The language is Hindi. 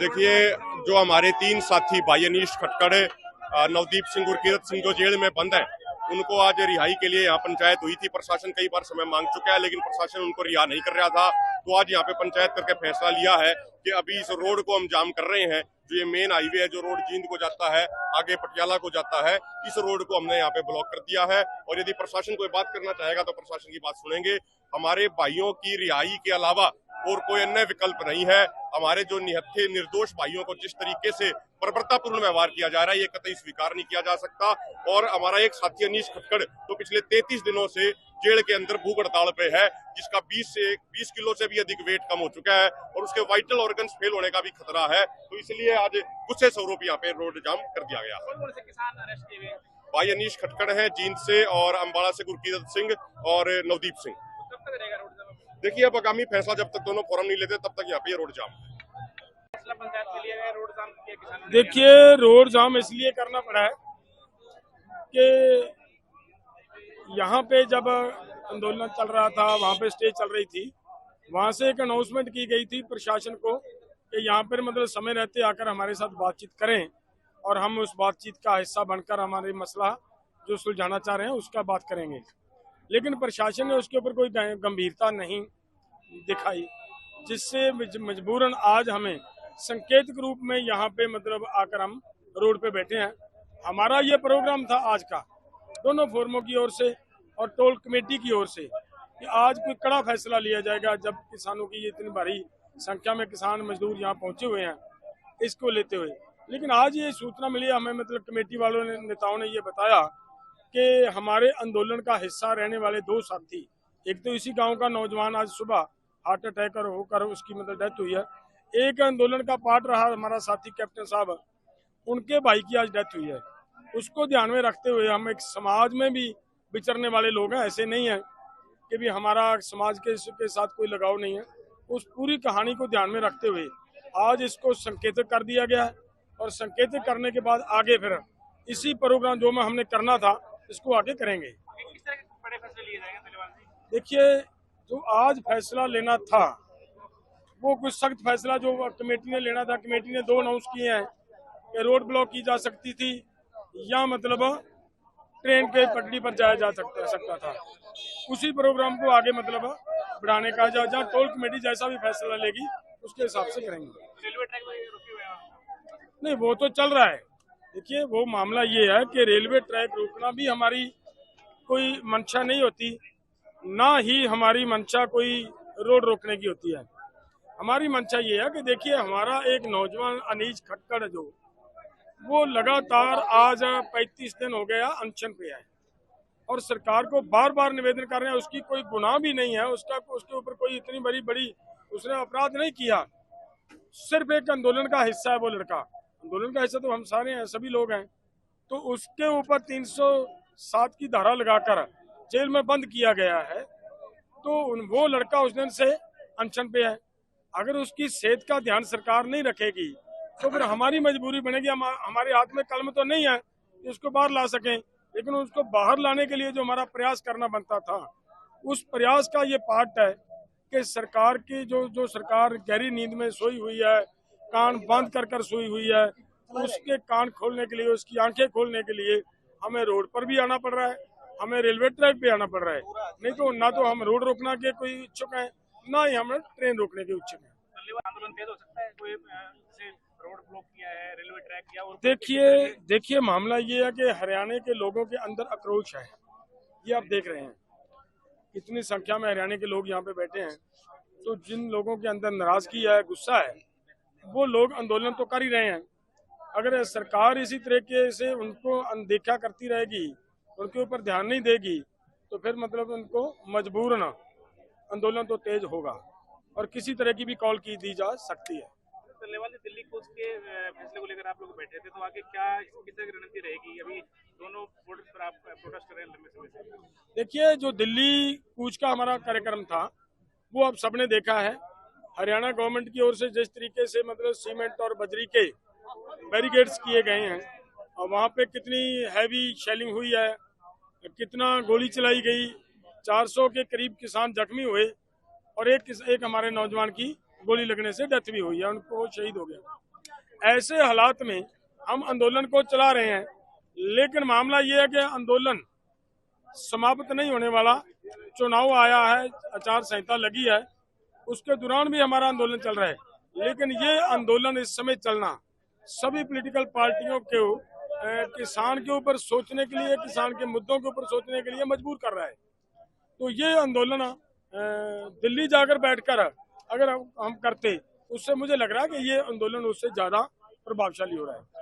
देखिए, जो हमारे 3 साथी भाई अनीश खटकड़, नवदीप सिंह और कीरत सिंह जो जेल में बंद है, उनको आज रिहाई के लिए यहाँ पंचायत हुई थी। प्रशासन कई बार समय मांग चुका है, लेकिन प्रशासन उनको रिहा नहीं कर रहा था। तो आज यहाँ पे पंचायत करके फैसला लिया है कि अभी इस रोड को हम जाम कर रहे हैं। जो ये मेन हाईवे है, जो रोड जींद को जाता है, आगे पटियाला को जाता है, इस रोड को हमने यहाँ पे ब्लॉक कर दिया है। और यदि प्रशासन कोई बात करना चाहेगा तो प्रशासन की बात सुनेंगे। हमारे भाइयों की रिहाई के अलावा और कोई अन्य विकल्प नहीं है। हमारे जो निहत्थे निर्दोष भाइयों को जिस तरीके से बर्बरतापूर्ण व्यवहार किया जा रहा है, ये कतई स्वीकार नहीं किया जा सकता। और हमारा एक साथी अनीश खटकड़ तो पिछले 33 दिनों से जेल के अंदर भूख हड़ताल पे है, जिसका 20 किलो से भी अधिक वेट कम हो चुका है और उसके वाइटल ऑर्गन्स फेल होने का भी खतरा है। तो इसलिए आज गुस्से स्वरूप यहाँ पे रोड जाम कर दिया गया। कौन से किसान अरेस्ट किए गए? भाई अनीश खटकड़ है जींद से, और अम्बाड़ा से गुरकीरत सिंह और नवदीप सिंह। कब तक रहेगा रोड जाम? देखिए, अब आगामी फैसला जब तक दोनों फोरम नहीं लेते तब तक यहाँ पे रोड जाम। फैसला पंचायत के लिए है, रोड जाम किया किसानों ने। देखिए, रोड जाम इसलिए करना पड़ा है कि यहाँ पे जब आंदोलन चल रहा था, वहाँ पे स्टे चल रही थी, वहाँ से एक अनाउंसमेंट की गई थी प्रशासन को कि यहाँ पर मतलब समय रहते आकर हमारे साथ बातचीत करें और हम उस बातचीत का हिस्सा बनकर हमारे मसला जो सुलझाना चाह रहे हैं उसका बात करेंगे। लेकिन प्रशासन ने उसके ऊपर कोई गंभीरता नहीं दिखाई, जिससे मजबूरन आज हमें संकेतक रूप में यहाँ पे मतलब आकर हम रोड पे बैठे हैं। हमारा ये प्रोग्राम था आज का, दोनों फोरमों की ओर से और टोल कमेटी की ओर से, कि आज कोई कड़ा फैसला लिया जाएगा जब किसानों की इतनी भारी संख्या में किसान मजदूर यहाँ पहुंचे हुए हैं इसको लेते हुए। लेकिन आज ये सूचना मिली हमें, मतलब कमेटी वालों ने, नेताओं ने ये बताया कि हमारे आंदोलन का हिस्सा रहने वाले 2 साथी, एक तो इसी गांव का नौजवान आज सुबह हार्ट अटैक होकर उसकी मतलब डेथ हुई है, एक आंदोलन का पार्ट रहा हमारा साथी कैप्टन साहब, उनके भाई की आज डेथ हुई है। उसको ध्यान में रखते हुए हम एक समाज में भी विचरने वाले लोग हैं, ऐसे नहीं है कि भी हमारा समाज के साथ कोई लगाव नहीं है। उस पूरी कहानी को ध्यान में रखते हुए आज इसको संकेतित कर दिया गया है और संकेतित करने के बाद आगे फिर इसी प्रोग्राम जो में हमने करना था इसको आगे करेंगे। किस तरह के बड़े फैसले लिए जाएंगे पहलवान जी? देखिए, जो आज फैसला लेना था वो कुछ सख्त फैसला जो कमेटी ने लेना था, कमेटी ने 2 अनाउंस किए हैं कि रोड ब्लॉक की जा सकती थी या मतलब ट्रेन के पटरी पर जाया जा सकता था। उसी प्रोग्राम को आगे मतलब बढ़ाने का जहाँ टोल कमेटी जैसा भी फैसला लेगी उसके हिसाब से करेंगे। रेलवे ट्रैक पर रुके हुए हैं? नहीं, वो तो चल रहा है। देखिए, वो मामला ये है कि रेलवे ट्रैक रोकना भी हमारी कोई मंशा नहीं होती, ना ही हमारी मंशा कोई रोड रोकने की होती है। हमारी मंशा ये है कि देखिए, हमारा एक नौजवान अनीश खटकड़ जो वो लगातार आज 35 दिन हो गया अनशन पे है और सरकार को बार बार निवेदन कर रहे हैं, उसकी कोई गुनाह भी नहीं है, उसके ऊपर कोई इतनी बड़ी उसने अपराध नहीं किया, सिर्फ एक आंदोलन का हिस्सा है वो लड़का। आंदोलन का हिस्सा तो हम सारे हैं, सभी लोग हैं। तो उसके ऊपर 307 की धारा लगाकर जेल में बंद किया गया है। तो वो लड़का उस दिन से अनशन पे है। अगर उसकी सेहत का ध्यान सरकार नहीं रखेगी तो फिर हमारी मजबूरी बनेगी। हमारे हाथ में कलम तो नहीं है कि उसको बाहर ला सकें, लेकिन उसको बाहर लाने के लिए जो हमारा प्रयास करना बनता था, उस प्रयास का ये पार्ट है कि सरकार की जो सरकार गहरी नींद में सोई हुई है, कान बंद कर सोई हुई है, उसके कान खोलने के लिए, उसकी आंखें खोलने के लिए हमें रोड पर भी आना पड़ रहा है, हमें रेलवे ट्रैक पे आना पड़ रहा है। नहीं तो ना तो हम रोड रोकना के कोई इच्छुक हैं, ना ही हम ट्रेन रोकने के इच्छुक हैं। आंदोलन तेज हो सकता है, कोई रोड ब्लॉक किया है, रेलवे ट्रैक किया। और देखिए मामला ये है कि हरियाणा के लोगों के अंदर आक्रोश है, ये आप देख रहे हैं। इतनी संख्या में हरियाणा के लोग यहाँ पे बैठे हैं, तो जिन लोगों के अंदर नाराजगी है, गुस्सा है, वो लोग आंदोलन तो कर ही रहे हैं। अगर सरकार इसी तरीके से उनको अनदेखा करती रहेगी, उनके ऊपर ध्यान नहीं देगी, तो फिर मतलब उनको मजबूरन आंदोलन तो तेज होगा और किसी तरह की भी कॉल की दी जा सकती है। दिल्ली कूच के फैसले को लेकर आप लोग बैठे थे, तो आगे क्या किस तरह की रणनीति रहेगी? अभी दोनों बॉर्डर पर आप प्रोटेस्ट कर रहे हैं लंबे समय से। देखिए, जो दिल्ली कूच का हमारा कार्यक्रम था वो आप सबने देखा है। हरियाणा गवर्नमेंट की ओर से जिस तरीके से मतलब सीमेंट और बजरी के बैरिकेड्स किए गए हैं और वहाँ पे कितनी हैवी शेलिंग हुई है, कितना गोली चलाई गई, 400 के करीब किसान जख्मी हुए और एक हमारे नौजवान की गोली लगने से डेथ भी हुई है, उनको शहीद हो गया। ऐसे हालात में हम आंदोलन को चला रहे हैं, लेकिन मामला ये है कि आंदोलन समाप्त नहीं होने वाला। चुनाव आया है, आचार संहिता लगी है, उसके दौरान भी हमारा आंदोलन चल रहा है, लेकिन ये आंदोलन इस समय चलना सभी पॉलिटिकल पार्टियों को किसान के ऊपर सोचने के लिए, किसान के मुद्दों के ऊपर सोचने के लिए मजबूर कर रहा है। तो ये आंदोलन दिल्ली जाकर बैठकर अगर हम करते, उससे मुझे लग रहा है कि ये आंदोलन उससे ज्यादा प्रभावशाली हो रहा है।